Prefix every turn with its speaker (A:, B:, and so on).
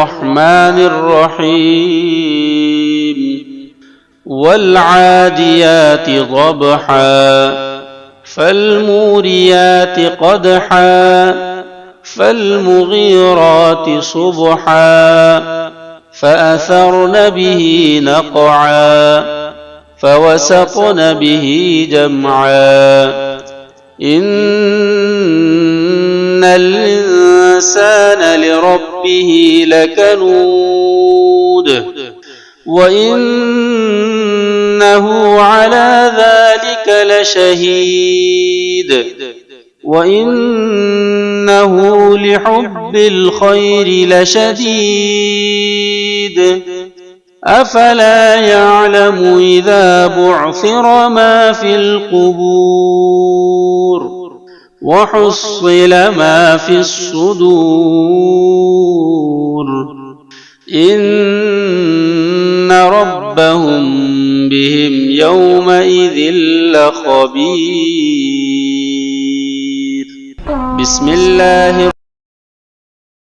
A: الرحمن الرحيم والعاديات ضبحا فالموريات قدحا فالمغيرات صبحا فأثرن به نقعا فوسطن به جمعا إن الإنسان لربه لكنود وإنه على ذلك لشهيد وإنه لحب الخير لشديد أفلا يعلم إذا بعثر ما في القبور وحصل ما في الصدور إن ربهم بهم يومئذ لخبير. بسم الله